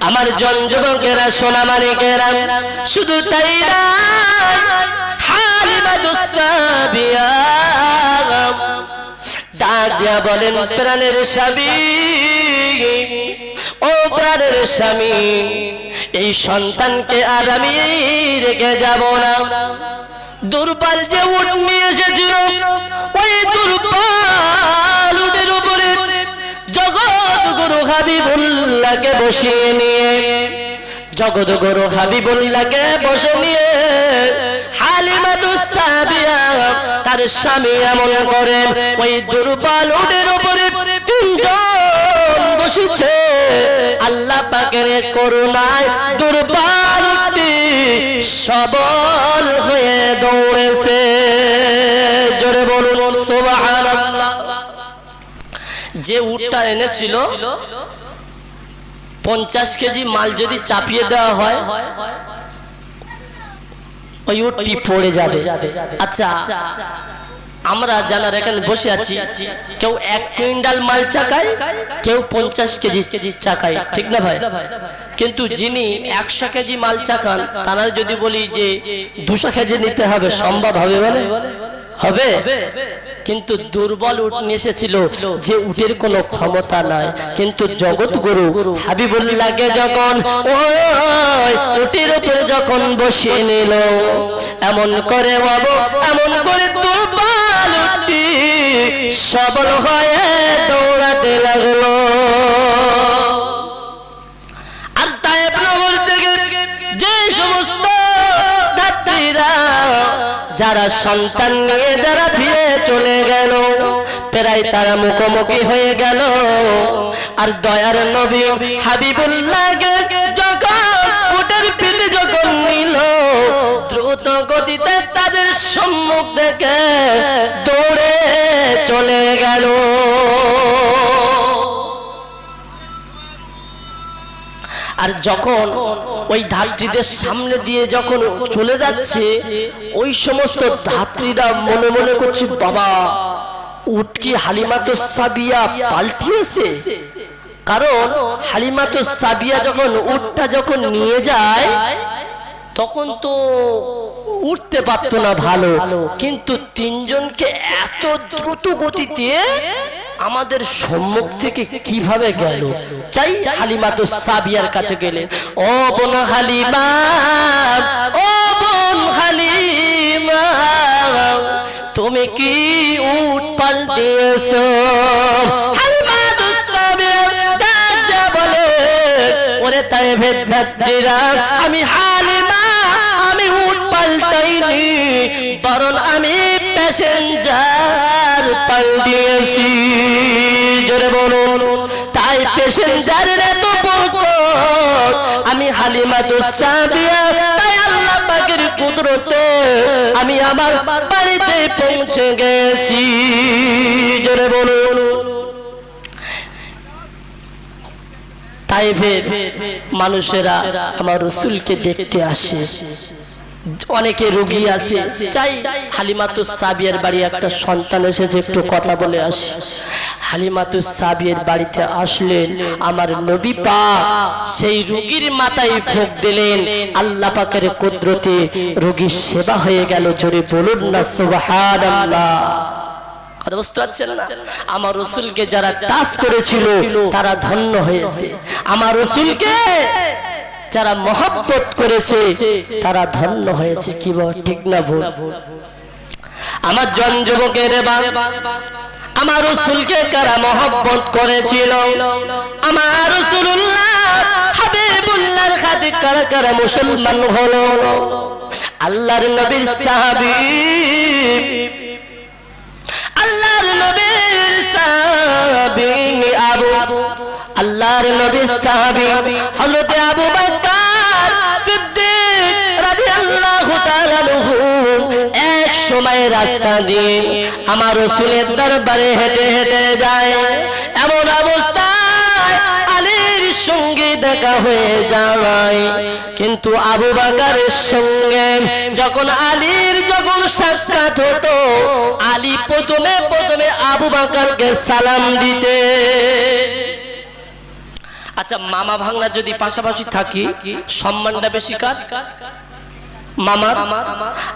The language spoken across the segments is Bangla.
আমার জন যুবকেরা সোনা মানিকেরা শুধু তাই না হালিমাতুস সাবিয়া ডাক দিয়া বলেন প্রাণের স্বামী ও প্রাণের স্বামী এই সন্তানকে আর আমি রেখে যাব না দুর্বল যে উট নিয়ে এসেছিল ওই দুর্বল উটের উপরে জগৎ গুরু হাবিবুল্লাহকে বসিয়ে নিয়ে জগৎ গুরু হাবিবুল্লাহকে বসে নিয়ে হালিমাতুস সাবিয়া তার স্বামী এমন করেন ওই দুর্বল উটের উপরে তিনজন বসেছে আল্লাহ পাকের করুণায় দুর্বল উটটি সবল হয়ে দৌড়েছে জোরে বলুন সুবহানাল্লাহ যে উটটা এনেছিল 50 কেজি মাল যদি চাপিয়ে দেওয়া হয় ওই উটটি পড়ে যাবে আচ্ছা আমরা যারা এখানে বসে আছি কেউ 1 কুইন্টাল মাল চাকায় কেউ 50 কেজি চাকায় ঠিক না ভাই কিন্তু যিনি 100 কেজি মাল চাকান তারা যদি বলি যে 200 কেজি নিতে হবে সম্ভব হবে বলে হবে কিন্তু দুর্বল উট নিয়ে এসেছিল যে উটের কোনো ক্ষমতা নাই কিন্তু জগৎগুরু হাবিবুল্লাহকে যখন ওই উটের উপরে যখন বসিয়ে নিল এমন করে দুর্বল উটটি সবল হয়ে দৌড়াতে লাগলো আর তায়েব নগর থেকে যে সমস্ত যাত্রীরা যারা সন্তান নিয়ে যারা ফিরে চলে গেল প্রায় তারা মুখোমুখি হয়ে গেল আর দয়ার নবী হাবিবুল্লাহকে যখন উটের পিঠে যখন নিল দ্রুত গতিতে তাদের সম্মুখ থেকে দৌড়ে চলে গেল আর যখন ওই ধাত্রীদের সামনে দিয়ে যখন চলে যাচ্ছে ওই সমস্ত ধাত্রীরা মনে মনে করছে বাবা উট কি হালিমাতুস সাবিয়া পাল্টিয়েছে কারণ হালিমাতুস সাবিয়া যখন উটটা যখন নিয়ে যায় তখন তো উঠতে পারতো না ভালো কিন্তু তিনজনকে এত দ্রুত গতিতে আমাদের সম্মুখ থেকে কিভাবে গেল চাই হালিমাতুস সাবিয়ার কাছে গেলেন ও বোন হালিমা ও বোন হালিমা তুমি কি উট পাল্টিয়েছো হালিমাতুস সাবিয়া দাঁড়া বলে ওরে তায়েফের যাত্রীরা আমি হালিমা আমি উট পাল্টাইনি বরং আমি প্যাসেঞ্জার পাল্টিয়েছি জোরে বলুন তাই প্যাসেঞ্জারের এত বরকত আমি হালিমাতুস সাবিয়া তাই আল্লাহ পাকের কুদরতে আমি আমার বাড়িতে পৌঁছে গেছি জোরে বলুন তাইফের মানুষেরা আমার রাসূলকে দেখতে আসে অনেকে রোগী আছে চাই হালিমাতুস সাবিয়ার বাড়ি একটা সন্তান এসেছে একটু কথা বলে আসি হালিমাতুস সাবিয়ার বাড়িতে আসলেন আমার নবী পাক সেই রোগীর মাথায় ফোঁক দিলেন আল্লাহ পাকের কুদরতে রোগীর সেবা হয়ে গেল জোরে বলুন না সুবহানাল্লাহ কথা বুঝতে পারছেন না আমার রাসূলকে যারা টাচ করেছিল তারা ধন্য হয়েছে আমার রাসূলকে যারা মহব্বত করেছে তারা ধন্য হয়েছে কি বল ঠিক না ভুল আমার জন যুবকের আমার রাসূলকে কারা মহব্বত করেছিল আমার রাসূলুল্লাহ হাবিবুল্লাহর খাতির কারা কারা মুসলমান হলো আল্লাহর নবীর সাহাবী আল্লাহর নবীর সাহাবী আল্লাহর নবীর সাহাবী হযরত আবু বকর সিদ্দিক রাদিয়াল্লাহু তাআলা আনহু এক সময় রাস্তা দিয়ে আমার রাসূলের দরবারে হেঁটে হেঁটে যায় এমন অবস্থায় আলীর সঙ্গে দেখা হয়ে যায় কিন্তু আবু বকরের সঙ্গে যখন আলীর যখন সাক্ষাৎ হতো আলী প্রথমে আবু বকরকে সালাম দিতে আচ্ছা মামা ভাঙনা যদি পাশাপাশি থাকি সম্মানটা বেশি কার? মামা।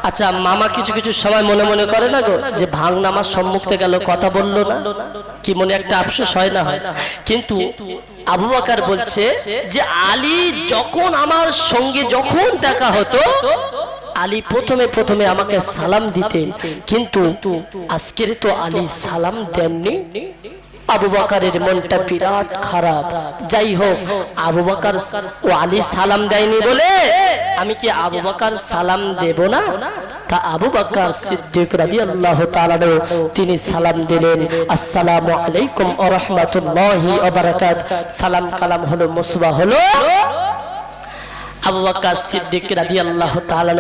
আচ্ছা মামা কিছু কিছু সময় মনে মনে করে না গো যে ভাঙনা আমার সম্মুখে গেল কথা বললো না, কি মনে একটা আফসোস হয় না হয়? কিন্তু আবু বকর বলছে যে আলী যখন আমার সঙ্গে যখন দেখা হতো আলী প্রথমে প্রথমে আমাকে সালাম দিতেন, কিন্তু আজকের তো আলী সালাম দেননি। আবু বকরের মনটা বিরাট খারাপ। যাই হোক আবু বকর ও আলী সালাম দেয়নি বলে আমি কি আবু বকর সালাম দেব না? তা আবু বকর সিদ্দিক রাদিয়াল্লাহু তাআলা তিনি সালাম দিলেন, আসসালামু আলাইকুম ওয়া রাহমাতুল্লাহি ওয়া বারাকাতুহু। সালাম কালাম হলো, মুসবা হলো। আবু বকর সিদ্দিক রাদিয়াল্লাহু তাআলা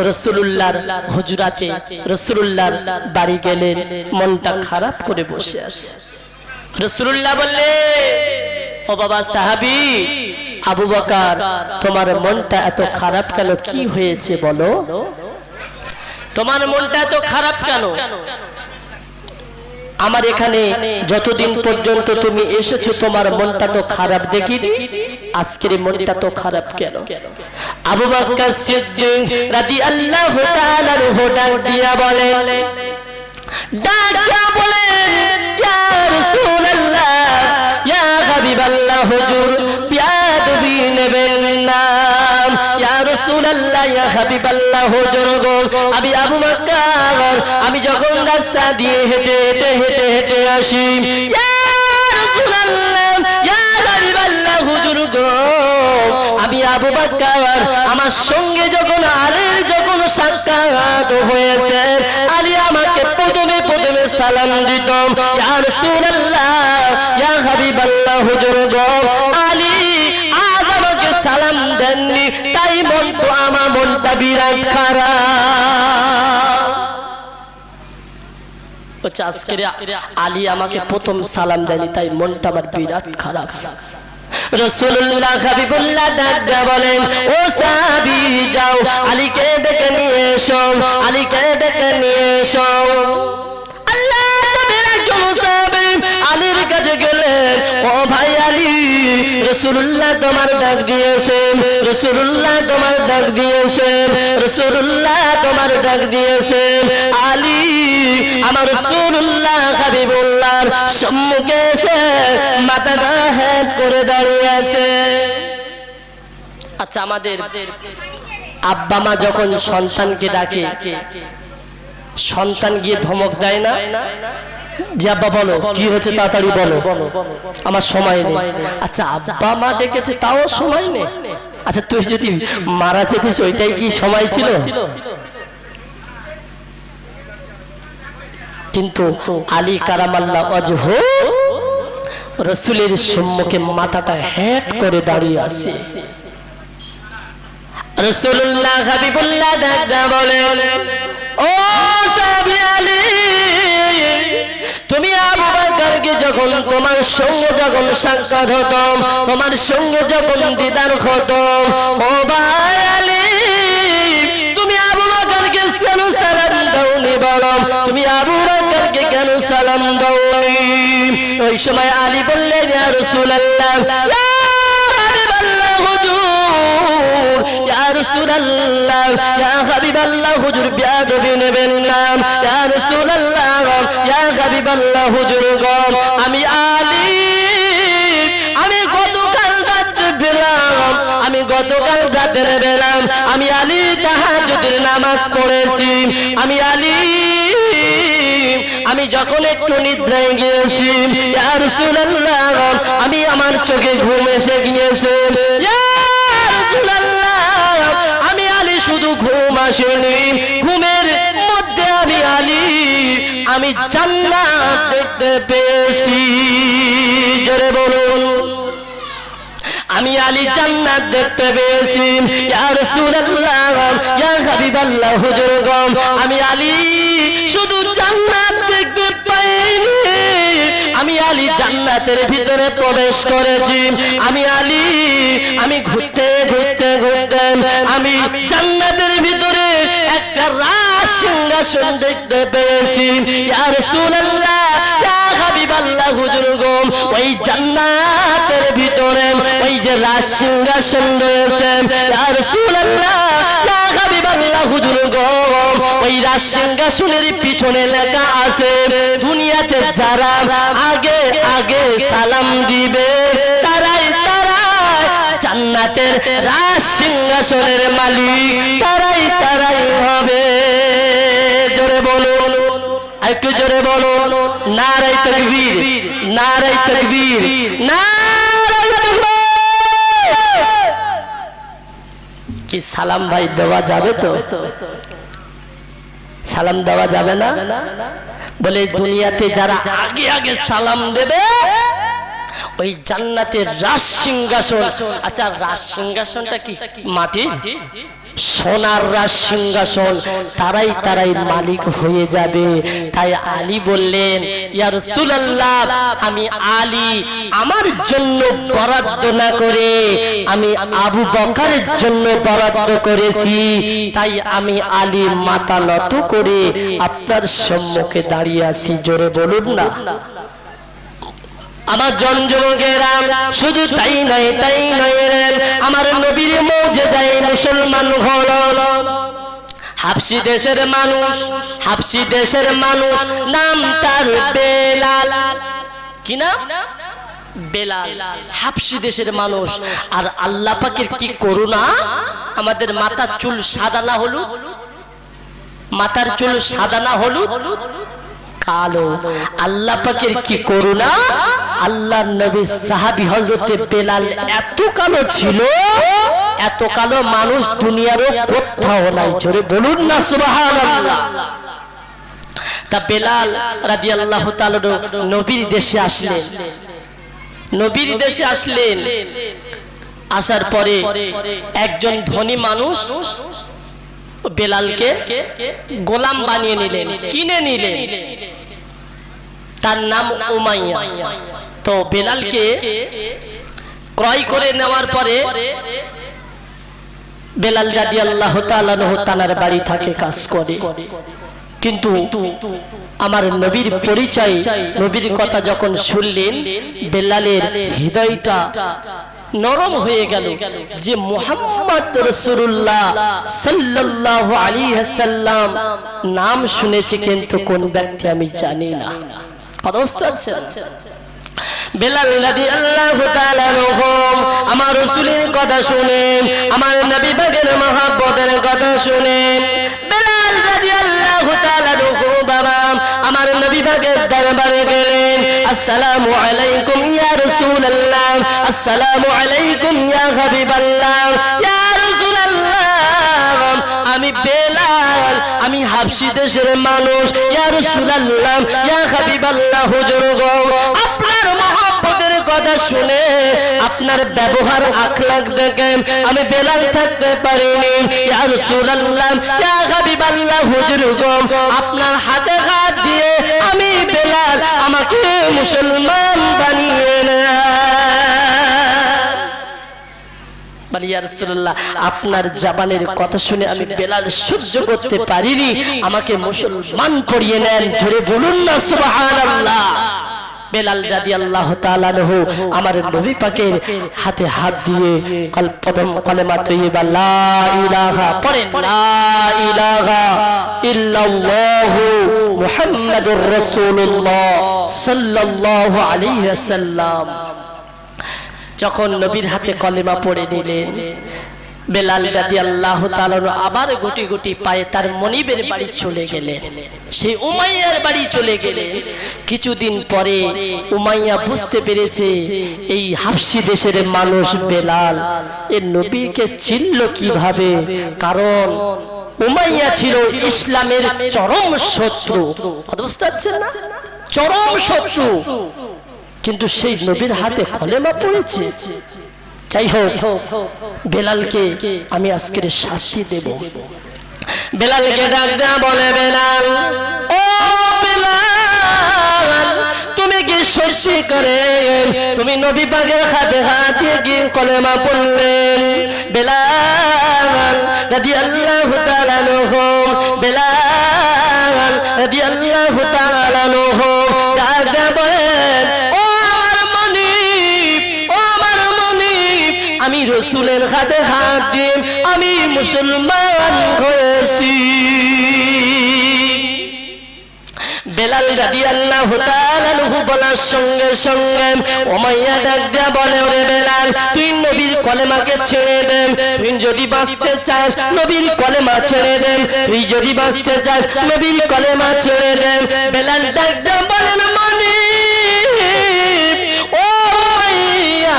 রাসূলুল্লাহর হুজরাতে রাসূলুল্লাহর বাড়ি গেলেন, মনটা খারাপ করে বসে আছে। রাসূলুল্লাহ বললে, ও বাবা সাহাবী আবু বকর, তোমার মনটা এত খারাপ কেন? কি হয়েছে বলো? তোমার মনটা এত খারাপ কেন? আমার এখানে যতদিন পর্যন্ত তুমি এসেছো তোমার মনটা তো খারাপ দেখিনি, আজকের মনটা তো খারাপ কেন? আবু বকর সিদ্দিক রাদিয়াল্লাহু তাআলা ডাক দিয়া বলেন, ইয়া রাসূলুল্লাহ, ইয়া হাবিবাল্লাহ, হুজুর বিয়াদবি নেবেন না। ইয়া রাসূলুল্লাহ, ইয়া হাবিবাল্লাহ, হুজুর গো, আমি আবু বকর আমি যখন রাস্তা দিয়ে হেঁটে হেঁটে হেঁটে হেঁটে আসি, ইয়া রাসূলুল্লাহ, ইয়া হাবিবাল্লাহ, হুজুর গো, আমি আবু বকর আমার সঙ্গে যখন আলীর যখন সাক্ষাৎ হয়েছে আলী আমাকে প্রথমে প্রথমে সালাম দিত, ইয়া রাসূলুল্লাহ, ইয়া হাবিবাল্লাহ, হুজুর গো, আলী আজ আমাকে সালাম দেননি, তাই আমার মনটা বিরাট খারাপ। আজকে আলী আমাকে প্রথম সালাম দেয়নি, তাই মনটা আমার বিরাট খারাপ। রাসূলুল্লাহ হাবিবুল্লাহ ডাক বলেন, ও সাহাবী যাও আলীকে ডেকে নিয়ে এসো, আলীকে ডেকে নিয়ে এসো। আল্লাহ নবীর একজন সাহাবী আলীর কাছে গেলেন, ও ভাই আলী, রাসূলুল্লাহ তোমার ডাক দিয়েছেন, রাসূলুল্লাহ তোমার ডাক দিয়েছেন, রাসূলুল্লাহ তোমার ডাক দিয়েছেন। আলী আমার রাসূলুল্লাহ হাবিবুল্লাহর সম্মুখে এসে মাথাটা হেঁট করে দাঁড়িয়ে আছে। আচ্ছা আমাদের আব্বা মা যখন সন্তানকে ডাকে, সন্তান গিয়ে ধমক দেয় না যে আব্বা বলো কি হয়েছে তাড়াতাড়ি বলো, আমার সময় নেই। আচ্ছা আব্বা মা ডেকেছে তাও সময় নেই? আচ্ছা তুই যদি মারা যেতিস ওইটাই কি সময় ছিল? কিন্তু আলী কারামাল্লাহ ওয়াজহু রাসূলের সম্মুখে মাথাটা হেঁট করে দাঁড়িয়ে আছে। রাসূলুল্লাহ হাবিবুল্লাহ ডাক বলেন, ও সাহাবী আলী, তুমি আবু বকরকে যখন তোমার সঙ্গে যখন সাক্ষাৎ হতো, তোমার সঙ্গে যখন দিদার হতো, ও ভাই আলী, তুমি আবু বকরকে কেন সালাম দাওনি বলো, তুমি আবু বকরকে কেন সালাম দাওনি? ওই সময় আলী বললেন, ইয়া রাসূলুল্লাহ, ইয়া হাবিবাল্লাহ, হুজুর, ইয়া রাসূলুল্লাহ, ইয়া হাবিবাল্লাহ, হুজুর বিয়াদবি নেবেন না, ইয়া রাসূলুল্লাহ, ইয়া হাবিবাল্লাহ, হুজুর গো, আমি আলী, আমি গতকাল রাতে পেলাম, আমি গতকাল রাতে পেলাম, আমি আলী তাহাজ্জুদের নামাজ পড়েছি, আমি আলী, আমি যখন একটু নিদ্রায় গিয়েছি, ইয়া রাসূলুল্লাহ, আমি আমার চোখে ঘুম এসে গিয়েছে, ইয়া রাসূলুল্লাহ, আমি আলী শুধু ঘুম আসেনি, ঘুমের মধ্যে আমি আলী, আমি জান্নাত দেখতে পেয়েছি। জোরে বলুন, আমি আলী জান্নাত দেখতে পেয়েছি। ইয়া রাসূলুল্লাহ, ইয়া হাবিবাল্লাহ, হুজুর গো, আমি আলী শুধু জান্নাত দেখতে পাইনি, আমি আলী জান্নাতের ভিতরে প্রবেশ করেছি। আমি আলী, আমি ঘুরতে ঘুরতে ঘুরতে আমি জান্নাতের ভিতরে একটা সিংহাসন দেখতে পেয়েছি। ইয়া রাসূলুল্লাহ, ইয়া হাবিবাল্লাহ, হুজুর গো, ওই জান্নাতের ভিতরে ভিতরে ওই যে রাজ সিংহাসন রয়েছে, ইয়া রাসূলুল্লাহ ইয়া হাবিবাল্লাহ হুজুর গো, ওই রাজ সিংহাসনের পিছনে লেখা আছে দুনিয়াতে যারা আগে আগে সালাম দিবে তারাই জান্নাতের রাজ সিংহাসনের মালিক, তারাই হবে। জোরে বলুন, একটু জোরে বলুন, নারায়ে তাকবীর, নারায়ে তাকবীর, নারায়ে তাকবীর। কি সালাম ভাই দেওয়া যাবে তো? সালাম দেওয়া যাবে না? বলে দুনিয়াতে যারা আগে আগে সালাম দেবে ওই জান্নাতের রাজ সিংহাসন। আচ্ছা, রাজ সিংহাসনটা কি মাটির? সোনার রাজ সিংহাসন, তারাই মালিক হয়ে যাবে। তাই আলী বললেন, ইয়া রাসূলুল্লাহ আমি আলী আমার জন্য বরাদ্দ না করে আমি আবু বকরের জন্য বরাদ্দ করেছি। তাই আমি আলী মাথা নত করে আপনার সম্মুখে দাঁড়িয়ে আছি। জোরে বলুন না। আমার জনযুবকেরা, শুধু তাই নয় আমার নবীর মুজিজায় মুসলমান হলো। হাবশী দেশের মানুষ, নাম তার বেলাল। কি নাম? বেলাল। হাবশী দেশের মানুষ। আর আল্লাহ পাকের কি করুণা, আমাদের মাথার চুল সাদা না হলুদ, মাথার চুল সাদা না হলুদ কালো। আল্লাহ পাকের কি করুণা, আল্লাহর নবী সাহাবী হযরতে বেলাল এত কালো ছিল, এত কালো মানুষ দুনিয়ারও কোথাও নাই। জোরে বলুন না সুবহানাল্লাহ। তা বেলাল রাদিয়াল্লাহু তাআলা নবীর দেশে আসলেন। আসার পরে একজন ধনী মানুষ বেলালকে গোলাম বানিয়ে নিলেন, কিনে নিলেন। তার নাম উমাইয়া। তো বেলালকে ক্রয় করে নেওয়ার পরে বেলাল রাদিয়াল্লাহু তাআলা তানার বাড়ি থাকে, কাজ করে। কিন্তু আমার নবীর পরিচয়, নবীর কথা যখন শুনলেন বেলালের হৃদয়টা নরম হয়ে গেল যে মুহাম্মদ রাসূলুল্লাহ সাল্লাল্লাহু আলাইহি ওয়াসাল্লাম নাম শুনেছি, কিন্তু কোন ব্যক্তি আমি জানি না। কথা বুঝতে পারছেন? বেলাল রাদিয়াল্লাহু তাআলা আমার রাসূলের কথা শুনে, আমার নবী পাকের মহব্বতের কথা শুনে বেলাল রাদিয়াল্লাহু তাআলা বাবা আমার নবী পাকের দরবারে গেলেন। আসসালামু আলাইকুম ইয়া রাসূলুল্লাহ, আসসালামু আলাইকুম ইয়া হাবিবাল্লাহ, ইয়া রাসূলুল্লাহ আমি বেলাল, আমি হাবশী দেশের মানুষ। ইয়া রাসূলুল্লাহ ইয়া হাবিবাল্লাহ হুজুর গো, আপনার মহব্বতের কথা শুনে, আপনার ব্যবহার আখলাক দেখে আমি বেলাল থাকতে পারিনি। ইয়া রাসূলুল্লাহ ইয়া হাবিবাল্লাহ হুজুর গো, আপনার হাতে হাত দিয়ে আমি বেলাল, আমাকে মুসলমান বানিয়ে নেন। ইয়া রাসূলুল্লাহ আপনার জবানের কথা শুনে আমি বেলাল সহ্য করতে পারিনি, আমাকে মুসলমান করিয়ে নেন। জোরে বলুন না সুবহানাল্লাহ। বেলাল রাদিয়াল্লাহু তাআলা আনহু আমার নবী পাকের হাতে হাত দিয়ে প্রথম কালেমা তয়্যিবা লা ইলাহা পড়েন, লা ইলাহা ইল্লাল্লাহু মুহাম্মাদুর রাসূলুল্লাহ সাল্লাল্লাহু আলাইহি ওয়াসাল্লাম যখন নবীর হাতে কলেমা পড়ে নিলেন, বেলাল রাদিয়াল্লাহু তাআলা আবার গুটি গুটি পায়ে তার মনিবের বাড়ি চলে গেলেন, সেই উমাইয়ার বাড়ি চলে গেলেন। কিছুদিন পরে উমাইয়া বুঝতে পেরেছে এই হাবশী দেশের মানুষ বেলাল এর নবীকে চিনল কিভাবে, কারণ উমাইয়া ছিল ইসলামের চরম শত্রু। বুঝতে পারছেন না? চরম শত্রু, কিন্তু সেই নবীর হাতে কলেমা পড়েছে। যাই হোক, বেলালকে আমি আজকের শাস্তি দেব। বেলালকে ডাক দেয়া বলে, বেলাল ও বেলাল, তুমি কি সত্যি করে তুমি নবী পাকের হাতে হাত দিয়ে কি কলেমা পড়লেন? বেলাল রাদিয়াল্লাহু তাআলা আনহু, বেলাল রাদিয়াল্লাহু তাআলা আনহু ডাক দেয়া বলেন, ও আমার মনিব, ও আমার কাঁধে হাত দিয়ে আমি মুসলমান হয়েছি। বেলাল রাদিয়াল্লাহু তাআলা আনহু বলার সঙ্গে সঙ্গে উমাইয়া ডাক দিয়া বলে, ওরে বেলাল, তুই নবীর কলেমাকে ছেড়ে দে, তুই যদি বাঁচতে চাস নবীর কলেমা ছেড়ে দে, তুই যদি বাঁচতে চাস নবীর কলেমা ছেড়ে দে। বেলাল ডাক দিয়া বলেন, মানে ও উমাইয়া,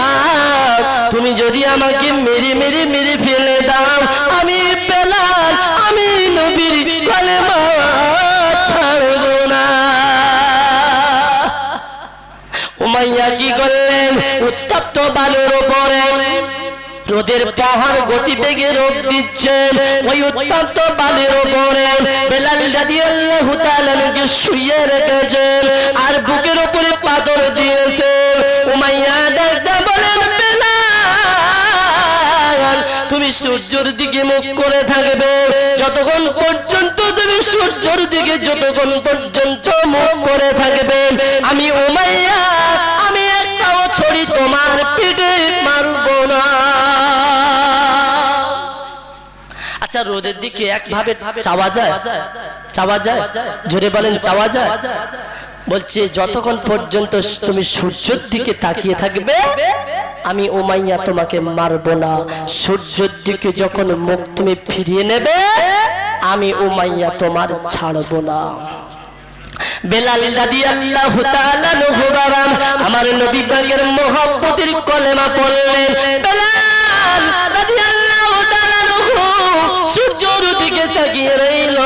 তুমি যদি আমাকে মেরে মেরে মেরে ফেলে দাও, আমি বেলাল আমি নবীর কলেমা ছাড়ব না। উমাইয়া কি করলেন? উত্তপ্ত বালুর উপরে রোদের পাহাড় গতিবেগে রোদ দিচ্ছেন, ওই উত্তপ্ত বালুর উপরে বেলাল রাদিয়াল্লাহু তাআলা কে শুইয়ে রেখেছেন আর বুকের উপরে পাথর দিয়েছেন। উমাইয়া ডাকতে বলেন, বেলাল, তুমি সূর্যের দিকে মুখ করে থাকবে যতক্ষণ পর্যন্ত, তুমি সূর্যের দিকে যতক্ষণ পর্যন্ত মুখ করে থাকবে, আমি উমাইয়া আমি একটাও ছড়ি তোমার পিঠে মারব না। আচ্ছা, রোদের দিকে একভাবে চাওয়া যায়? চাওয়া যায়? জোরে বলেন, চাওয়া যায়? বলছে যতক্ষণ পর্যন্ত তুমি সূর্যের দিকে তাকিয়ে থাকবে আমি উমাইয়া তোমাকে মারব না। সূর্যের দিকে যখন মুখ তুমি ফিরিয়ে নেবে আমি উমাইয়া তোমার ছাড়ব না। বেলাল রাদিয়াল্লাহু তাআলা আনহু বাবা আমার নবী পাকের মুহাব্বতের কলেমা পড়লেন। বেলাল রাদিয়াল্লাহু তাআলা আনহু সূর্যের দিকে তাকিয়ে রইল।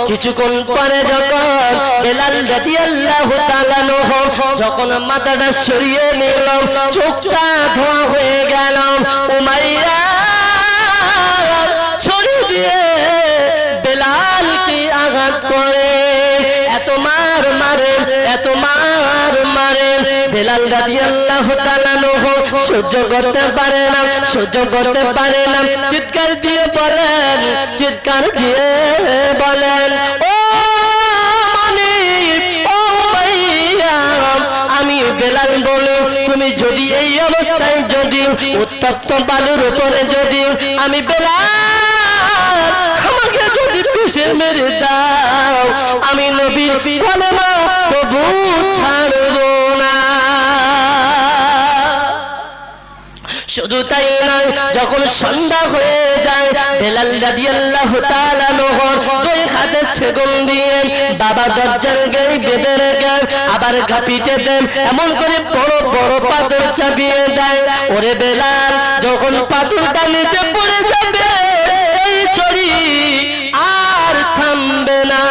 কিছুক্ষণ পরে যখন বেলাল রাদিয়াল্লাহু তাআলা আনহু যখন মাথাটা সরিয়ে নিল, চোখটা ধোয়া হয়ে গেল, উমাইয়া ছুরি দিয়ে বেলালকে আঘাত করে এত মার মারে, এত মার মারে, বেলাল রাদিয়াল্লাহু তাআলা আনহু সহ্য করতে পারে না, সহ্য করতে পারে না, চিৎকার দিয়ে বলেন, চিৎকার দিয়ে বলেন, ও মানে ও ভাইয়া, আমি বেলাল বলে তুমি যদি এই অবস্থায় যদি উত্তপ্ত বালুর উপরে যদি আমি বেলাল আমাকে যদি পিষে মেরে দাও আমি নবীর কলেমা তবু ছাড়ব না। শুধু তাই নয়, যখন সন্ধ্যা হয়ে যায় বেলাল রাদিয়াল্লাহু তাআলা আনহু দুই হাতে ছেগল দিয়ে বাবা দরজার গায়ে বেঁধে রেখে আবার ঘাপিতে দেন, এমন করে বড় বড় পাথর চাপিয়ে দেয়। ওরে বেলাল, যখন পাথরটা নিচে পড়ে যাবে এই ছড়ি আর থামবে না।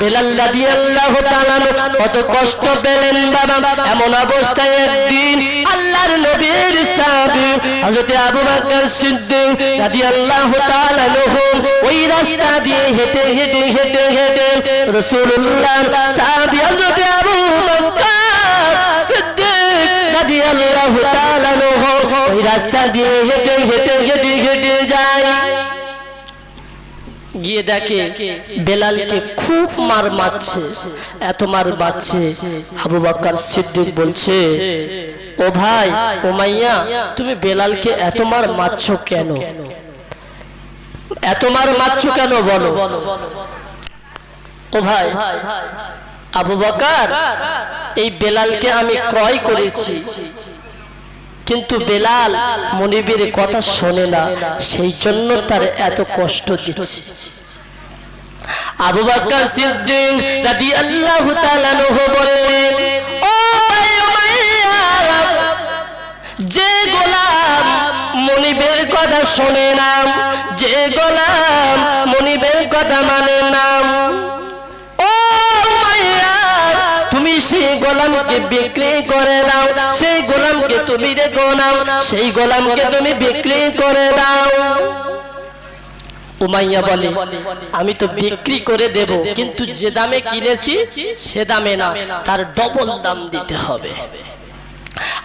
বেলাল রাদিয়াল্লাহু তাআলা কত কষ্ট পেলেন বাবা। এমন অবস্থায় একদিন আল্লাহর নবীর সাহাবী হযরত আবু বকর সিদ্দিক রাদিয়াল্লাহু তাআলা আনহু ওই রাস্তা দিয়ে হেঁটে হেঁটে হেঁটে হেঁটে রাসূলুল্লাহ সাহাবী হযরত আবু বকর সিদ্দিক রাদিয়াল্লাহু তাআলা আনহু ওই রাস্তা দিয়ে হেঁটে হেঁটে হেঁটে হেঁটে যায়, গিয়ে দেখে বেলালকে খুব মার মারছে, এত মার মারছে। আবু বকর সিদ্দিক বলছে, ও ভাই উমাইয়া, তুমি বেলালকে এত মার মারছো কেন? এত মার মারছো কেন বলো? ও ভাই আবু বকর, এই বেলালকে আমি ক্রয় করেছি, কিন্তু বেলাল মনিবের কথা শোনে না, সেই জন্য তার এত কষ্ট দিচ্ছে। আবু বকর সিদ্দিক রাদিয়াল্লাহু তাআলা আনহু বললেন, ও উমাইয়া, যে গোলাম মনিবের কথা শোনে না, যে গোলাম মনিবের কথা মানে না, ও উমাইয়া, তুমি সেই গোলামকে বিক্রি করে দাও, সেই গোলামকে তুমি রেখো না, সেই গোলামকে তুমি বিক্রি করে দাও। উমাইয়া বলে, আমি তো বিক্রি করে দেব, কিন্তু যে দামে কিনেছি সে দামে না, তার ডবল দাম দিতে হবে।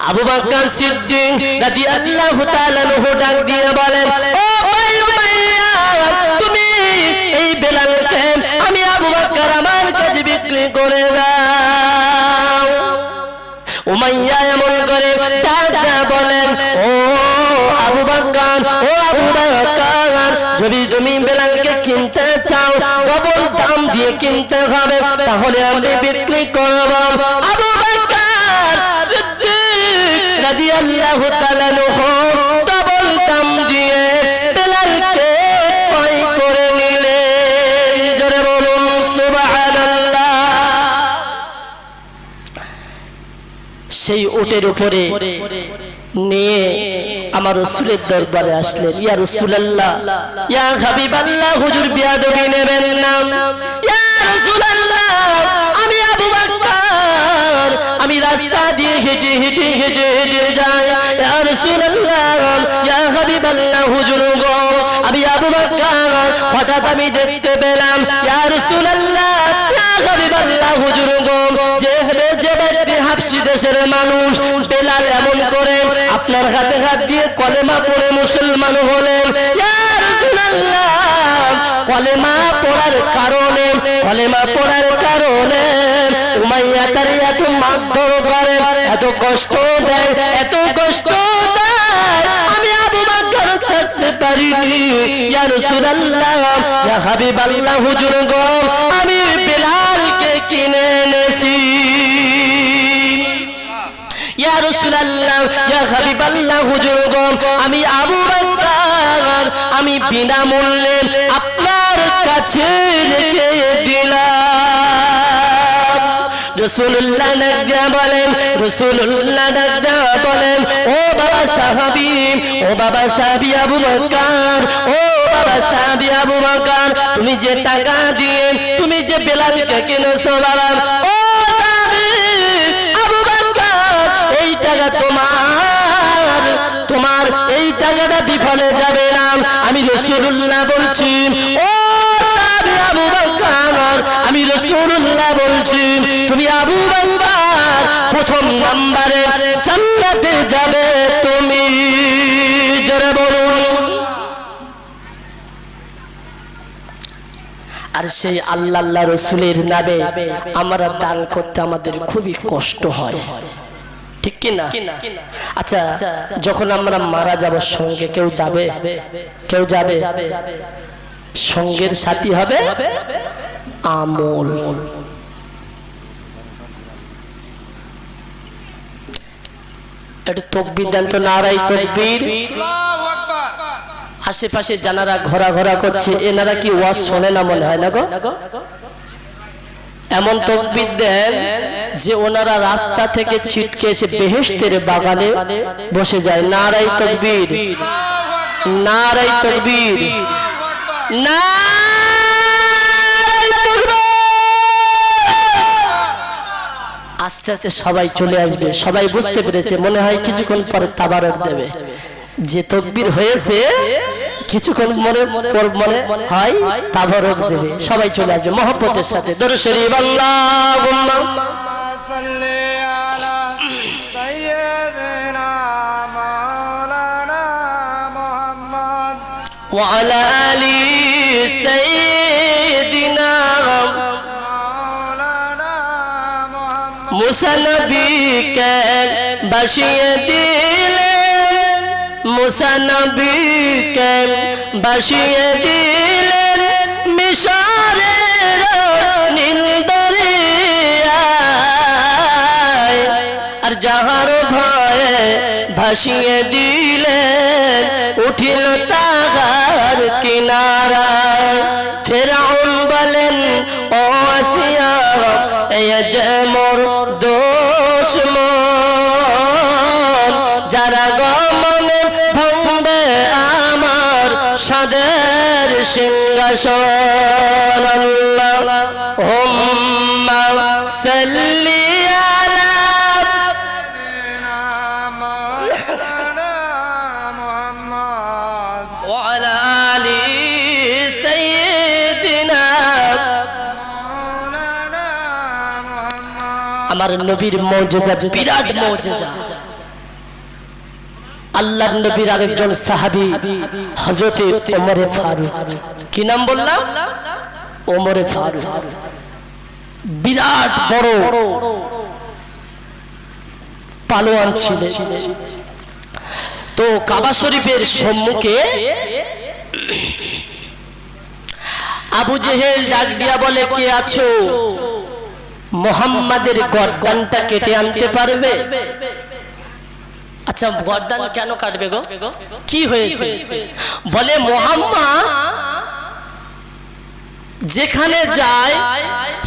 আবু বকর সিদ্দিক রাদিয়াল্লাহু তাআলা আনহু ডাক দিয়ে বলেন, ও ভাই উমাইয়া, তুমি এই বেলালকে আমি আবু বকর আমার কাছে বিক্রি করে দাও। উমাইয়া এমন করে ডাক দিয়ে বলেন, ও আবু বকর, ও আবু বকর, যদি তুমি বেলালকে কিনতে চাও ডবল দাম দিয়ে কিনতে হবে, তাহলে আমি বিক্রি করব। আবু বকর সিদ্দিক রাদিয়াল্লাহু তাআলা ডবল দাম দিয়ে বেলালকে ক্রয় করে নিলেন। জোরে বলুন সুবহানাল্লাহ। সেই উটের উপরে নিয়ে আমার রাসূলের দরবারে আসলেন। ইয়া রাসূলুল্লাহ, ইয়া হাবিবাল্লাহ, হুজুর বিয়াদবি নেবেন না। ইয়া রাসূলুল্লাহ, আমি আবু বকর, আমি রাস্তা দিয়ে হেঁটে হেঁটে হেঁটে হেঁটে যাই। ইয়া রাসূলুল্লাহ, ইয়া হাবিবাল্লাহ, হুজুর গো, আমি আবু বকর, হঠাৎ আমি দেখতে পেলাম, ইয়া রাসূলুল্লাহ, ইয়া হাবিবাল্লাহ, হুজুর গো, যে ব্যক্তি হাবশী দেশের মানুষ বেলাল এমন করে আপনার হাতে হাত দিয়ে কলেমা পড়ে মুসলমান হলেন। ইয়া রাসূলুল্লাহ, কলেমা পড়ার কারণে উমাইয়া তার এত মারধর করে, এত কষ্ট দেয়, আমি আবু বকর ছাড়তে পারিনি। ইয়া রাসূলুল্লাহ, ইয়া হাবিবাল্লাহ, হুজুর গো, আমি বেলালকে কিনে এনেছি। ইয়া রাসূলুল্লাহ, ইয়া হাবিবাল্লাহ, হুজুর গো, আমি আবু বকর, আমি বিনামূল্যে আপনার কাছে রেখে দিলাম। রাসূলুল্লাহ ডাকতে বলেন, ও বাবা সাহাবী, ও বাবা সাহাবী আবু বকর, ও বাবা সাহাবী আবু বকর, তুমি যে টাকা দিয়ে তুমি যে বেলালকে কিনেছো বাবা, ও তোমার এই টাকাটা বিফলে যাবে না। আমি রাসূলুল্লাহ বলছি, ও আবু বকর, আমি রাসূলুল্লাহ বলছি, তুমি আবু বকর প্রথম নম্বরে জান্নাতে যাবে তুমি। জোরে বলুন। আর সেই আল্লাহ রাসূলের নামে আমরা দান করতে আমাদের খুবই কষ্ট হয়, ঠিক কি না? আচ্ছা, যখন আমরা মারা যাব সঙ্গে কেউ যাবে, সঙ্গের সাথী হবে আমল। একটু তাকবীর দেন তো, নারায়ে তাকবীর। আশেপাশে জানারা ঘোরাঘোরা করছে, এনারা কি ওয়াজ শোনে না মনে হয় না গো? এমন তাকবীর দেন যে ওনারা রাস্তা থেকে ছিটকে এসে বেহেশতের বাগানে বসে যায়। নারায়ে তাকবীর, নারায়ে তাকবীর, নারায়ে তাকবীর। আস্তে আস্তে সবাই চলে আসবে, সবাই বুঝতে পেরেছে, মনে হয় কিছুক্ষণ পরে তাবারক দেবে। যে তাকবীর হয়েছে কিছুক্ষণ মনে হয় তাবারক দেবে, সবাই চলে আসবে মহব্বতের সাথে। দরুদ শরীফ, আল্লাহুম্মা সাল্লি আলা সাইয়্যিদিনা মাওলানা মুহাম্মদ ওয়া আলা আলি সাইয়্যিদিনা মাওলানা মুহাম্মদ। মুসা নবীকে বাসিয়ে দিলেন, মুসা নবীকে বাসিয়ে দিলেন মিশরের নীল দরিয়ায়, আর যাহার ভয়ে ভাসিয়ে দিলেন উঠিল তাহার কিনারায়। ফিরআউন বলেন, ও আসিয়া, এই যে মোর দুশমন, যারা গমনে ভাঙবে আমার সাদের সিংহাসন। আল্লাহুম্মা সাল্লি আলা মাওলানা মুহাম্মদ ওয়া আলা আলি সাইয়্যিদিনা মাওলানা মুহাম্মদ। আমার নবীর মুজিজা, বিরাট মুজিজা। আল্লাহর নবীর আরেকজন সাহাবী হযরতে ওমর ফারুক, কি নাম বললাম? ওমর ফারুক, বিরাট বড় পালোয়ান ছিলেন। তো কাবা শরীফের সম্মুখে আবু জেহেল ডাক দিয়া বলে, কে আছো, মুহাম্মাদের গর্দানটা কেটে আনতে পারবে? আচ্ছা, গর্দান কেন কাটবে গো, কি হয়েছে? বলে, মুহাম্মদ যেখানে যায়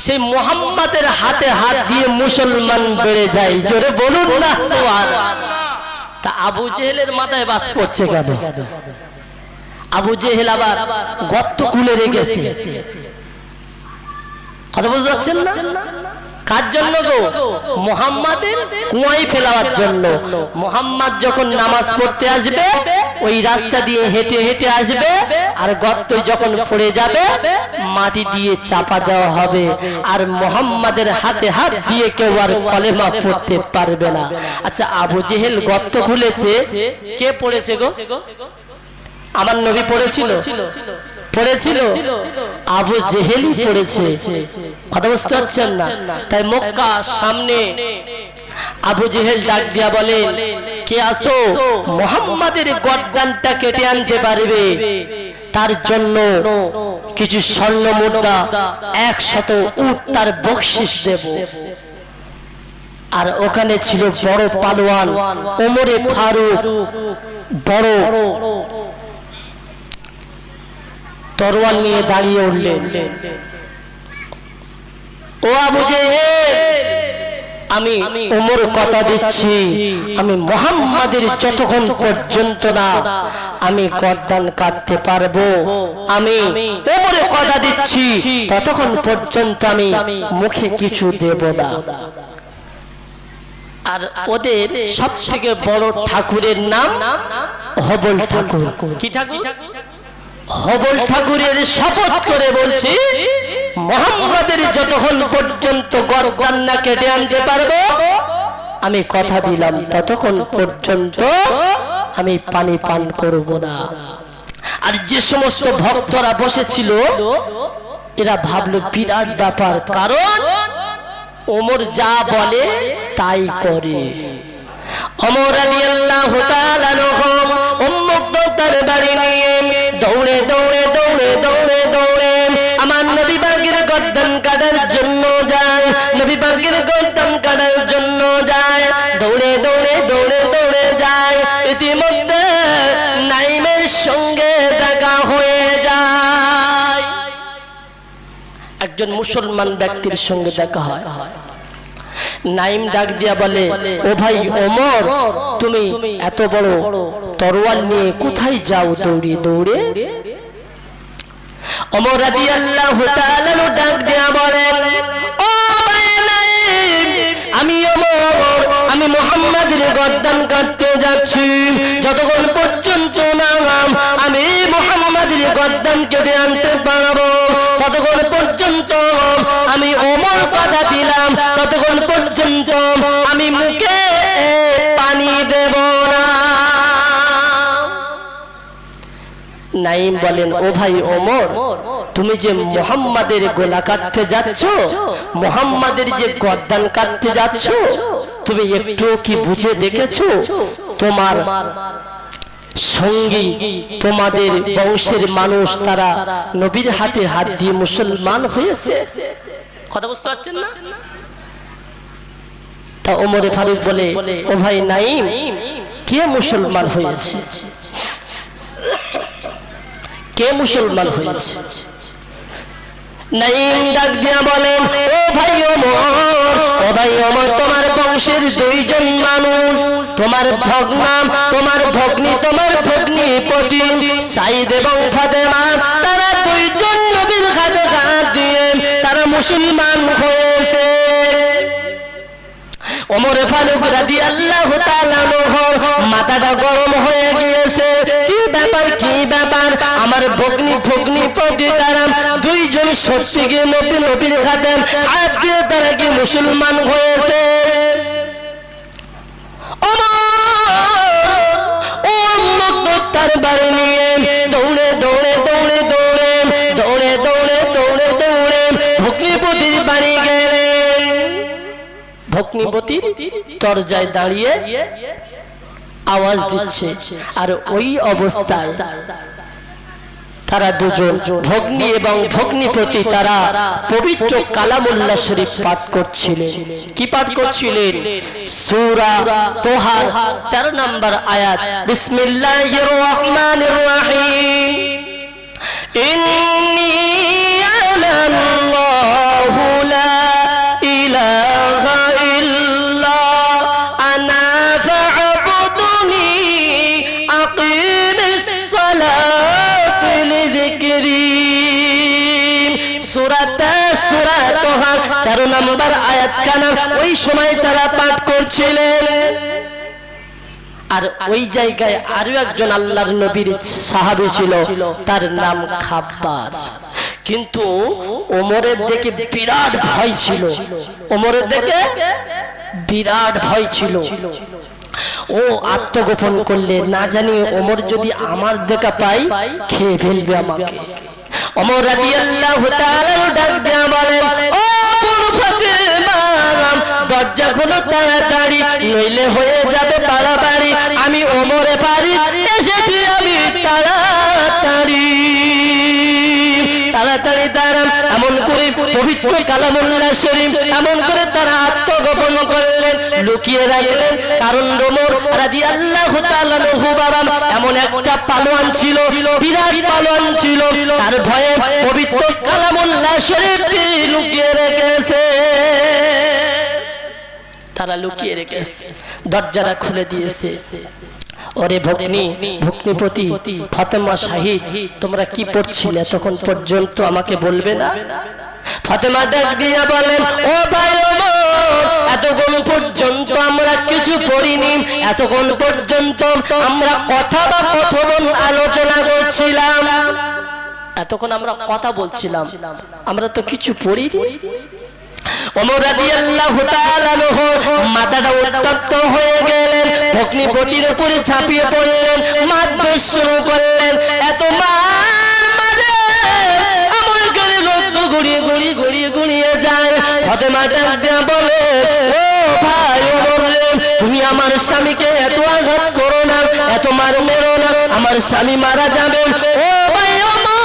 সেই মুহাম্মাদের হাতে হাত দিয়ে মুসলমান বেড়ে যায়। জোরে বলুন না সুবহানাল্লাহ। তা আবু জেহেলের মাথায় বাস পড়ছে কেন? আবু জেহেল আবার গর্ত খুলে রেখেছে, কথা বুঝতে পারছেন না? কার জন্য গো? মুহাম্মাদের কুয়ায় ফেলার জন্য। মুহাম্মদ যখন নামাজ পড়তে আসবে ওই রাস্তা দিয়ে হেঁটে হেঁটে আসবে, আর গর্ত যখন পড়ে যাবে মাটি দিয়ে চাপা দেওয়া হবে, আর মুহাম্মাদের হাতে হাত দিয়ে কেউ আর কলেমা পড়তে পারবে না। আচ্ছা, আবু জেহেল গর্ত খুলেছে, কে পড়েছে গো? আমার নবী পড়েছিল? পড়েছিল? আবু জেহেলই পড়েছে। কথা বুঝতে পারছেন না? তাই মক্কা সামনে আবু জেহেল ডাক দিয়া বলে, কে আসো, মুহাম্মাদের গর্দানটা কেটে আনতে পারবে? তার জন্য কিছু স্বর্ণ মুদ্রা 100 উট তার বকশিশ দেব। আর ওখানে ছিল বড় পালোয়ান ওমরে ফারুক, বড় তরোয়াল নিয়ে দাঁড়িয়ে উঠলেন। ও আবু জেহেল, আমি ওমর কথা দিচ্ছি, আমি মুহাম্মাদের যতক্ষণ পর্যন্ত না আমি গর্দান কাটতে পারবো, আমি ওমরে কথা দিচ্ছি ততক্ষণ পর্যন্ত আমি মুখে কিছু দেব না। আর ওদের সবথেকে বড় ঠাকুরের নাম হবল ঠাকুর। কি ঠাকুর? হবল ঠাকুরের শপথ করে বলছি, মুহাম্মাদের যতক্ষণ পর্যন্ত গর্দান না কেটে আনতে পারবো আমি কথা দিলাম ততক্ষণ পর্যন্ত আমি পানি পান করব না। আর যে সমস্ত ভক্তরা বসেছিল এরা ভাবলো বিরাট ব্যাপার, কারণ ওমর যা বলে তাই করে। ওমর রাদিয়াল্লাহু তাআলা উম্মুক্ত তার বাড়ি নিয়ে দৌড়ে দৌড়ে দৌড়ে দৌড়ে দৌড়ে আমার নবী পাকের গর্দান কাটার জন্য যায়, নবী পাকের গর্দান কাটার জন্য যায়, দৌড়ে দৌড়ে দৌড়ে দৌড়ে যায়। ইতিমধ্যে নাইমের সঙ্গে দেখা হয়ে যায়, একজন মুসলমান ব্যক্তির সঙ্গে দেখা হয়। নাইম ডাক দিয়া বলে, ও ভাই ওমর, তুমি এত বড় তরোয়াল নিয়ে কোথায় যাও দৌড়ে দৌড়ে? ওমর রাদিয়াল্লাহু তাআলা ডাক দিয়া বলেন, ও ভাই নাইম, আমি ওমর, আমি মুহাম্মাদের গর্দান কাটতে যাচ্ছি, যতক্ষণ পর্যন্ত না আমি মুহাম্মাদের গর্দান কেটে আনতে পারবো ততক্ষণ পর্যন্ত আমি ওমর কথা দিলাম ততক্ষণ পর্যন্ত আমি মুখে পানি দেব না। নাইম বলেন, ও ভাই ওমর, তুমি যে মুহাম্মাদের গলা কাটতে যাচ্ছ, মুহাম্মাদের যে গর্দান কাটতে যাচ্ছ, তুমি একটু কি বুঝে দেখেছো তোমার সঙ্গী, তোমাদের বংশের মানুষ তারা নবীর হাতে হাত দিয়ে মুসলমান হয়েছে? কথা বুঝতে পারছেন না? তা ওমরে ফারুক বলে, ও ভাই নাইম, কে মুসলমান হয়েছে? কে মুসলমান হয়েছে? নাইম ডাক দিয়া বলেন, ও ভাই ওমর, ও ভাই ওমর, তোমার বংশের 2 জন মানুষ, তোমার ভগ্না, তোমার ভগ্নী, তোমার ভগ্নীপতি সাইদ এবং ফাতেমা, তারা 2 জন নবীর হাতে হাত দিয়ে তারা মুসলমান হয়েছে। ওমর ফারুক রাদিয়াল্লাহু তাআলা মাথাটা গরম হয়ে গিয়েছে, কি ব্যাপার, কি ব্যাপার, আমার ভগ্নীপতি তারা 2 জন সত্যি নবীর হাতে হাত দিয়ে তারা কি মুসলমান হয়েছে? তার বাড়ি নিয়ে দৌড়ে দৌড়ে দৌড়ে দৌড়ে দৌড়ে দৌড়ে দৌড়ে দৌড়ে ভগ্নীপতির বাড়ি গেলেন। ভগ্নীপতির দরজায় দাঁড়িয়ে আওয়াজ দিচ্ছে, আর ওই অবস্থায় তারা দুজন ভগ্নী এবং ভগ্নীপতি তারা পবিত্র কালামুল্লাহ শরীফ পাঠ করছিলেন। কি পাঠ করছিলেন? সূরা তোহার 13 নম্বর আয়াত, বিসমিল্লাহির রহমানির রহিম, ইন্নী আনাল্লাহু লা ইলাহা ইল্লা আনা ফা'বুদনি আকিমিস সালাত লিযিকরি। সূরা তোহা 13 নম্বর আয়াত খানা ওই সময় তারা পাঠ করছিলেন। আর ওই জায়গায় আরো একজন আল্লাহর নবীর সাহাবী ছিল, তার নাম খাব্বার। কিন্তু ওমরের দেখে বিরাট ভয় ছিল, ওমরের দেখে বিরাট ভয় ছিল। ও আত্মগোপন করলে, না জানি ওমর যদি আমার দেখা পাই খেয়ে ফেলবে আমাকে। ওমর রাদিয়াল্লাহু তাআলা ডাক দিয়ে বলেন, ও ফাতেমা, দরজা খোলো তাড়াতাড়ি, নইলে হয়ে যাবে পাড়াবাড়ি। আমি ওমরে বাড়ি এসেছি, আমি তাড়াতাড়ি তাড়াতাড়ি দাঁড়ান। এমন করে পবিত্র কালামুল্লাহ শরীফ এমন করে তারা আত্মগোপন করলেন, লুকিয়ে রাখলেন। কারণ ওমর রাদিয়াল্লাহু তাআলা আনহু বাবা এমন একটা পালোয়ান ছিল, বিরাট পালোয়ান ছিল, তার ভয়ে পবিত্র কালামুল্লাহ শরীফ লুকিয়ে রেখেছে। তারা লুকিয়ে রেখেছে, দরজাটা খুলে দিয়েছে। ওরে ভগ্নীপতি ফাতেমা শাহিদ, তোমরা কি পড়ছিলে এতক্ষণ পর্যন্ত আমাকে বলবে না? ফাতেমা ডাক দিয়া বলেন, ও ভাই ওমর, এতক্ষণ পর্যন্ত আমরা কিছু পড়িনি, এতক্ষণ পর্যন্ত আমরা কথা বা কথোপকথন আলোচনা করছিলাম, এতক্ষণ আমরা কথা বলছিলাম, আমরা তো কিছু পড়িনি। ওমর রাদিয়াল্লাহু তাআলা আনহু মাথাটা উত্তপ্ত হয়ে গেলেন, ভগ্নীপতির উপরে ঝাঁপিয়ে পড়লেন, মারধর শুরু করলেন। এত মারে আমার গায়ে রক্ত গড়িয়ে যায়। ফাতেমা ডাক দিয়ে বলে, ও ভাই ওমর, তুমি আমার স্বামীকে এত আঘাত করো না, এত মেরো না, আমার স্বামী মারা যাবে। ও ভাই ওমর,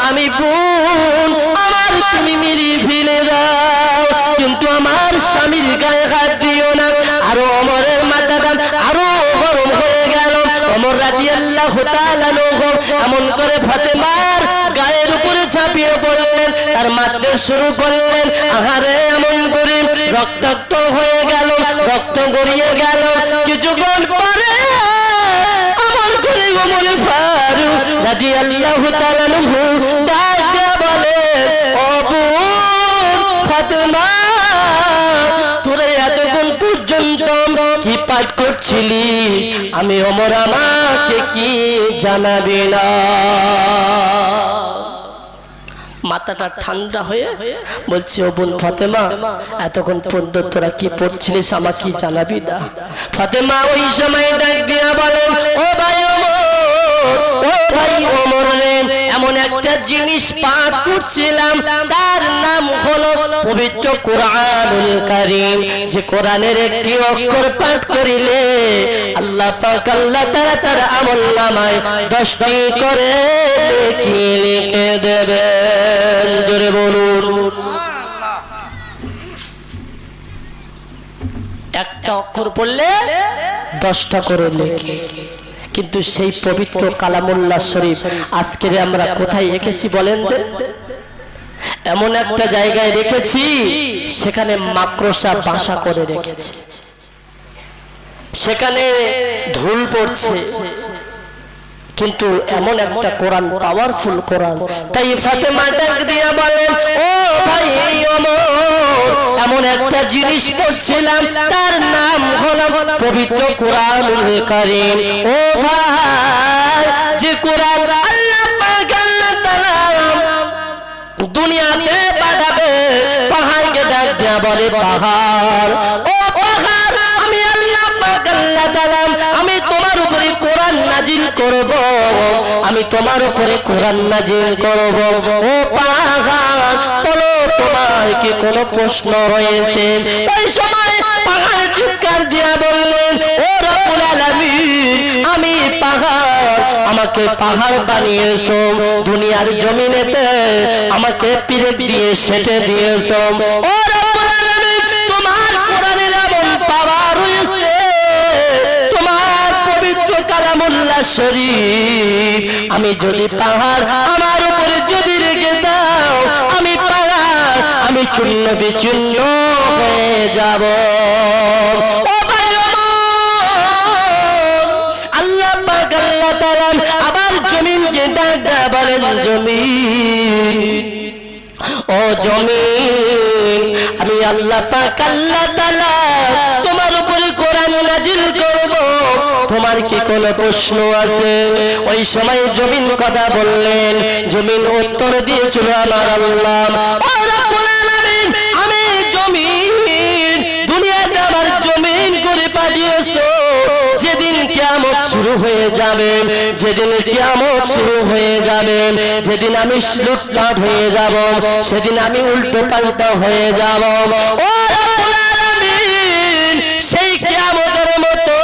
আমি বোন, আমার তুমি মেরে ফেলে দাও, কিন্তু আমার স্বামীর গায়ে হাত দিও না। আরো ওমরের মাথাটা আরো গরম হয়ে গেল। ওমর রাদিয়াল্লাহু তাআলা আনহু এমন করে ফাতেমার গায়ের উপরে ঝাঁপিয়ে পড়লেন, তার মারতে শুরু করলেন। আহারে, এমন করে রক্তাক্ত হয়ে গেল, রক্ত গড়িয়ে গেল। কিছুক্ষণ পরে আমার করে ওমর ফারুক রাদিয়াল্লাহু তাআলা আনহু ডাক দিয়ে বলে, ও বোন ফাতেমা, তোরা এতক্ষণ পর্যন্ত কি পাঠ করছিলিস? আমি ওমর, আমাকে কি জানাবি না? মাথাটা ঠান্ডা হয়ে বলছে, ও বোন ফাতেমা, এতক্ষণ পর্যন্ত তোরা কি পড়ছিলিস, আমাকে কি জানাবি না? ফাতেমা ওই সময় ডাক দিয়া বলেন, ও ভাই ওমর, ও ভাই ওমর রে, এমন একটা জিনিস পাঠ করছিলাম, তার নাম হলো পবিত্র কোরআনুল কারীম। যে কোরআনের একটি অক্ষর পাঠ করিলে আল্লাহ পাক আল্লাহ তাআলা তার আমলনামায় 10টি করে নেকি লিখে দেবেন। জোরে বলুন, একটা অক্ষর পড়লে 10টা করে নেকি। কিন্তু সেই পবিত্র কালামুল্লাহ শরীফ আজকে আমরা কোথায় রেখেছি বলেন? এমন একটা জায়গায় রেখেছি, সেখানে মাকড়সা বাসা করে রেখেছে, সেখানে ধুল পড়ছে। কিন্তু এমন একটা কোরআন, পাওয়ারফুল কোরআন। তাই ফাতেমা ডাক দিয়া বলেন, ও ভাই ওমর, এমন একটা জিনিস পড়ছিলাম, তার নাম হলো পবিত্র কোরআনুল কারীম। ও ভাই, যে কোরআন আল্লাহ পাক আল্লাহ তাআলা দুনিয়াতে পাঠাবে, পাহাড়কে ডাক দিয়া বলে, পাহাড়, ও পাহাড়, আমি আল্লাহ পাক আল্লাহ তাআলা আমি তোমার উপরে কোরআন নাজিল করব, আমি তোমার উপরে কোরআন নাজিল করব। ও পাহাড়, বলো তোমার কি কোনো প্রশ্ন রয়েছে? ওই সময় পাহাড় চিৎকার দিয়া বললেন, ও রব্বুল আলামিন আমি পাহাড়, আমাকে পাহাড় বানিয়েছো, দুনিয়ার জমিনেতে আমাকে পিরে দিয়ে সেটে দিয়েছো। ও রব্বুল আলামিন তোমার কোরআনের এমন পাওয়ার রয়েছে, তোমার পবিত্র কালামুল্লাহ শরীফ, আমি যদি পাহাড় আমার উপরে যদি রেখে দাও, আমি পাহাড় আমি চূর্ণ বিচূর্ণ হয়ে যাব। ও ভাই আমার, আল্লাহ পাক আল্লাহ তাআলা আবার জমিনকে ডাক বলেন, জমিন ও জমিন, আমি আল্লাহ পাক আল্লাহ তাআলা তোমার উপরে কোরআন নাজিল করব, তোমার কি কোনো প্রশ্ন আছে? ওই সময় জমিন কথা বললেন, জমিন উত্তর দিয়েছিল, আমার আল্লাহ ও রব্বুল আলামিন আমি জমিন, দুনিয়াতে আমার জমিন করে পাঠিয়েছো, যেদিন কিয়ামত শুরু হয়ে যাবে, যেদিন কিয়ামত শুরু হয়ে যাবে, যেদিন আমি লুটপাট হয়ে যাব, সেদিন আমি উল্টো পাল্টা হয়ে যাব। ও রব্বুল আলামিন সেই কিয়ামতের মতো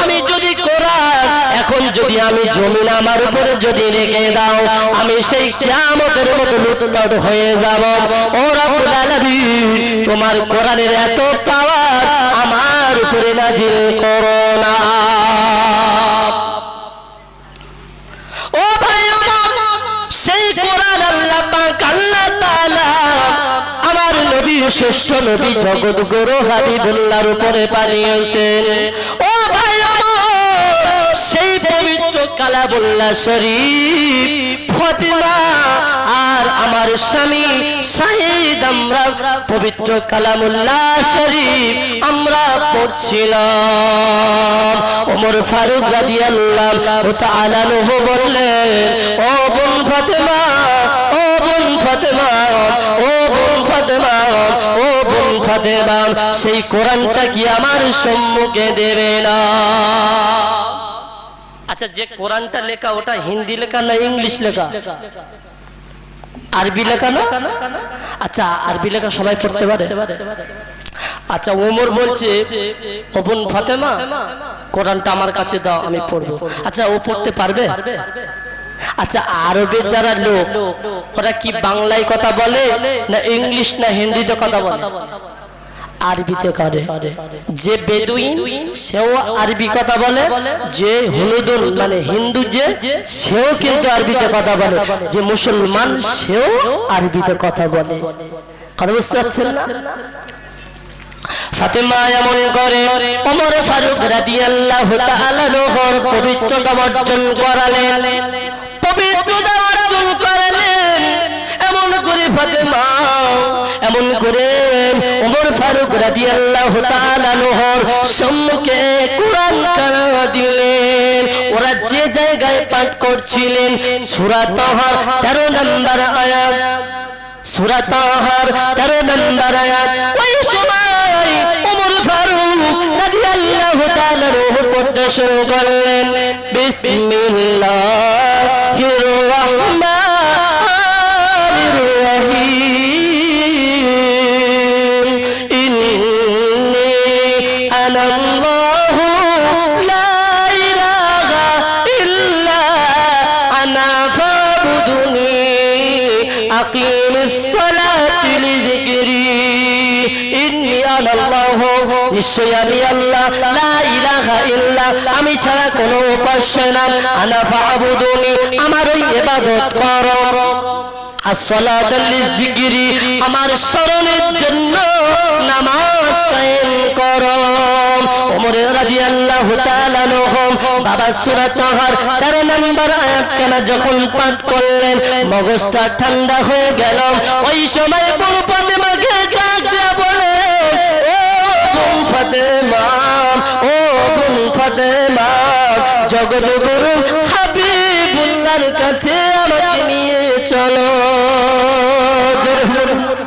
আমি যদি কোরআন এখন যদি আমি জমিন আমার উপরে যদি রেখে দাও, আমি সেই কিয়ামতের মতো লুটপাট হয়ে যাব। ও রব্বুল আলামিন তোমার কোরআনের এত পাওয়ার আমার উপরে নাজিল করো না। ও ভাই আমার, সেই কোরআন আল্লাহ পাক আল্লাহ তাআলা আমার নবী, শ্রেষ্ঠ নবী জগৎগুরু হাবিবুল্লাহর উপরে পাঠিয়েছেন। ও ভাই আমার, সেই পবিত্র কালামুল্লাহ শরীফ ফাতিমা আর আমার স্বামী শাহিদ আমরা পবিত্র কালামুল্লাহ শরীফ আমরা পড়ছিলাম। ওমর ফারুক রাদিয়াল্লাহু তাআলা আনহু বললেন, ও বোন ফাতেমা, ও বোন ফাতেমা, ও বোন ফাতেমা, ও বোন ফাতেমা, সেই কোরআনটা কি আমার সম্মুখে দেবে না? আচ্ছা, যে কোরআনটা লেখা ওটা হিন্দি লেখা না ইংলিশ লেখা? আরবি লেখা না? আচ্ছা, আরবি লেখা সবাই পড়তে পারে? আচ্ছা, ওমর বলছে, ও বোন ফাতেমা কোরআনটা আমার কাছে দাও, আমি পড়বো। আচ্ছা, ও পড়তে পারবে? আচ্ছা, আরবের যারা লোক ওরা কি বাংলায় কথা বলে না ইংলিশ না হিন্দিতে কথা বলে? আরবিতে করে। যে বেদুইন সেও আরবি কথা বলে, যে হুনুদুল মানে হিন্দু যে সেও কিন্তু আরবিতে কথা বলে, যে মুসলমান সেও আরবিতে কথা বলে। কথা বুঝতে পারছেন না? ফাতেমা এমন করে ওমর ফারুক রাদিয়াল্লাহু তাআলা আনহুর পবিত্রতা অর্জন করালেন, পবিত্রতা অর্জন করালেন। এমন করে ফাতেমা, এমন করে ওমর ফারুক রাদিয়াল্লাহু তাআলা আনহুর সম্মুখে কোরআন কারা দিলেন। ওরা যে জায়গায় পাঠ করছিলেন সূরা তাহার 13 নম্বর আয়াত, সূরা তাহার 13 নম্বর আয়াত, ওই সময় ওমর ফারুক রাদিয়াল্লাহু তাআলা আনহু পড়তে শুরু করলেন, বিসমিল্লাহির রাহমানির রহিম, ইন্নী আনাল্লাহু লা ইলাহা ইল্লা আনা ফাবুদুনি আকিমিস সালাতি লিযিকরি, ইন্নী আনাল্লাহু নিশ্চয় আমি আল্লাহ, লা ইলাহা ইল্লা আমি ছাড়া কোনো উপাস্য না, আনা ফাবুদুনি আমার ওই ইবাদত করো, আসসালাতু লিযিকরি আমার স্মরণের জন্য নামাজ কায়েম করো। ওমর রাদিয়াল্লাহু তাআলা আনহু বাবা সূরা তাহার 13 নম্বর আয়াত কেন যখন পাঠ করলেন মগজটা ঠান্ডা হয়ে গেল। ওই সময় বড় ফাতেমাকে ডাক দিয়ে বলে, ও বোন ফাতেমা, ও বোন ফাতেমা, জগৎগুরু হাবিবুল্লাহর কাছে আমাকে নিয়ে চলো।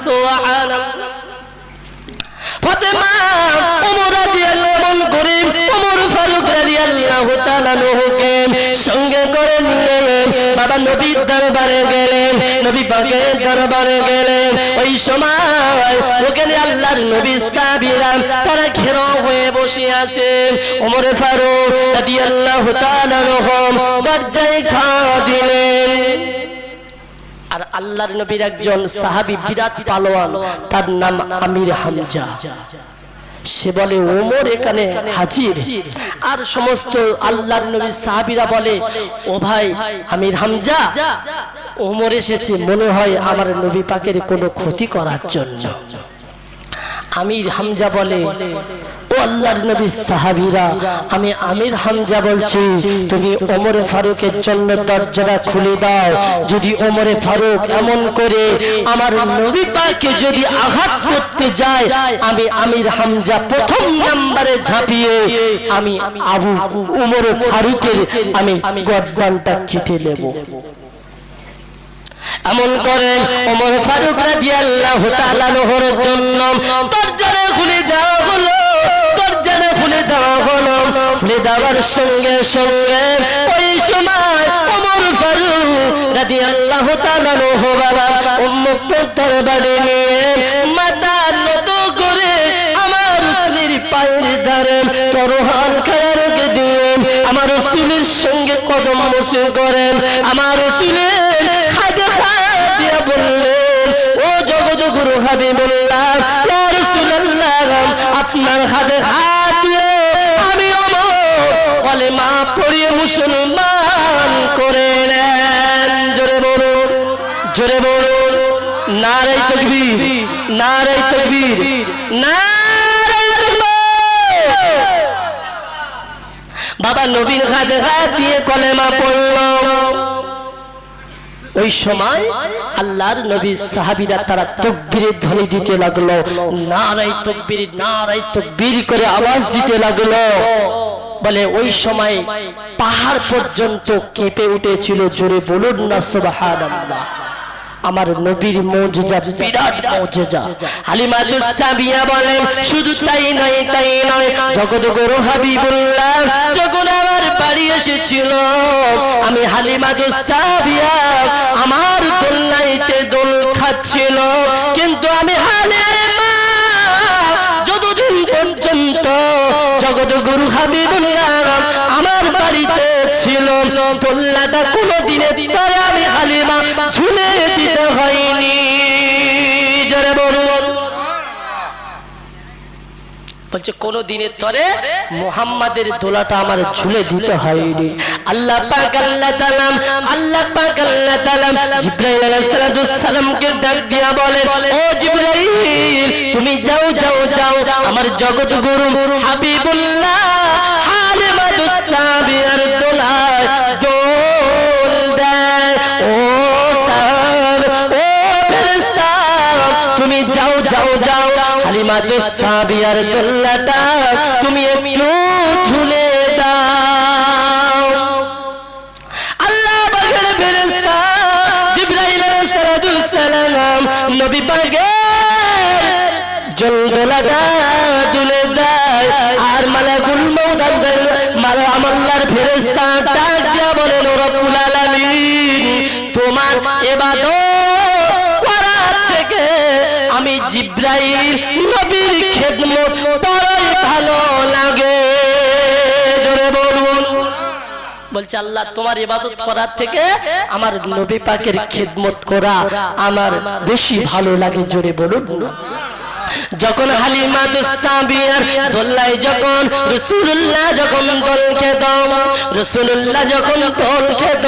সুবহানাল্লাহ। ফাতেমা ওমর রাদিয়াল্লাহু করে ওমর ফারুক রাদিয়াল্লাহু তাআলা আনহুকে সঙ্গে করে নিয়ে বাবা নবীর দরবারে গেলেন, নবী পাকের দরবারে গেলেন। ওই সময় ওখানে আল্লাহর নবীর সাহাবীরা তারা ঘেরাও হয়ে বসে আছে। ওমর ফারুক রাদিয়াল্লাহু তাআলা দরজায় ঘা দিলেন। আর আল্লাহর নবীর একজন সাহাবী বিরাট পালোয়ান, তার নাম আমির হামজা। সে বলে ওমর এখানে হাজির। আর সমস্ত আল্লাহর নবীর সাহাবীরা বলে ও ভাই আমির হামজা, ওমর এসেছে মনে হয় আমার নবী পাকের কোনো ক্ষতি করার জন্য। আমির হামজা বলে ও আল্লাহর নবীর সাহাবীরা, আমি আমির হামজা বলছি, তুমি ওমরে ফারুকের জন্য দরজাটা খুলে দাও। যদি ওমরে ফারুক এমন করে আমার নবী পাককে যদি আঘাত করতে যায়, আমি আমির হামজা প্রথম নম্বরে ঝাঁপিয়ে আমি আবু ওমরে ফারুকের আমি গর্দানটা কেটে নেব। এমন করে ওমর ফারুক রাদিয়াল্লাহু তাআলা নহর জন্য দরজাটা খুলে দেওয়া হলো। দরজাটা খুলে দেওয়া হলো। খুলে দেওয়ার সঙ্গে সঙ্গে ওই সময় ওমর ফারুক রাদিয়াল্লাহু তাআলা নহ বাবা উম্মুক্ত দরবারে নিয়ে মাথা নত করে আমার রাসূলের পায়ের ধারে তরোয়াল খাড়া রেখে দিয়ে আমার রাসূলের সঙ্গে কদম মুছে করেন। আমার রাসূলের হাতে হাত দিয়ে বললেন ও জগৎগুরু হাবিবুল্লাহ ইয়া রাসূলুল্লাহ, আপনার হাতে হাত দিয়ে আমি ওমর কলেমা পড়িয়ে মুসলমান করে নেন। জোরে বলুন, জোরে বলুন নারে তাকবীর, নারে তাকবীর, নারে তাকবীর। বাবা নবীর হাতে হাত দিয়ে কলেমা পড়ল। ওই সময় আল্লাহর নবীর সাহাবীরা তারা তাকবীরের ধ্বনি দিতে লাগলো, নারায়ে তাকবীর, নারায়ে তাকবীর করে আওয়াজ দিতে লাগলো। বলে ওই সময় পাহাড় পর্যন্ত কেঁপে উঠেছিল। জোরে বলুন না সুবহানাল্লাহ। আমার নবীর মুজিজা বিরাট মুজিজা। হালিমাতুস সাবিয়া বলেন শুধু তাই নয়, তাই নয়, জগৎগুরু হাবিবুল্লাহ যখন আমার বাড়ি এসেছিল, আমি হালিমাতুস সাবিয়া আমার দোলনাইতে দোল খাচ্ছিল, কিন্তু আমি হালিমা যতদিন পর্যন্ত জগৎগুরু হাবিবুল্লাহ আমার বাড়িতে ছিল, দোলনাটা কোনোদিনের তরে আমি হালিমা ঝুলে দিতে হয়নি। যারা বলুন, বলছে কোন দিনের তরে মুহাম্মাদের দোলাটা আমার ঝুলে দিতে হয়নি। আল্লাহ পাক আল্লাহ তাআলা জিবরাইল আলাইহিস সালামকে ডাক দিয়া বলেন ও জিবরাইল, তুমি যাও যাও যাও আমার জগৎগুরু হাবিবুল্লাহ হালিমাতুস সাবিয়ার দোলায় দোল দেয়। ও ফেরেশতা, তুমি যাও যাও যাও হালিমাতুস সাবিয়ার দোলনাটা তুমি একটু ঝুলে দাও। আল্লাহ পাকের ফেরেশতা জিবরাইল আলাইহিস সালাম নবী পাকের জলদোলাটা তুলে দেয়। আর মালাকুল মউত আল্লাহর ফেরেশতা ডাক দিয়া বলেন ও রব্বুল আলামিন, তোমার ইবাদত করার থেকে আমি জিবরাইল নবীর খেদমত বড়ই ভালো লাগে। জোরে বলুন। বলছে আল্লাহ তোমার ইবাদত করার থেকে আমার নবী পাকের খেদমত করা আমার বেশি ভালো লাগে। জোরে বলুন। যখন হালিমাতুস সাবিয়ার দোলায় যখন রাসূলুল্লাহ যখন দোল খেত, রাসূলুল্লাহ যখন দোল খেত,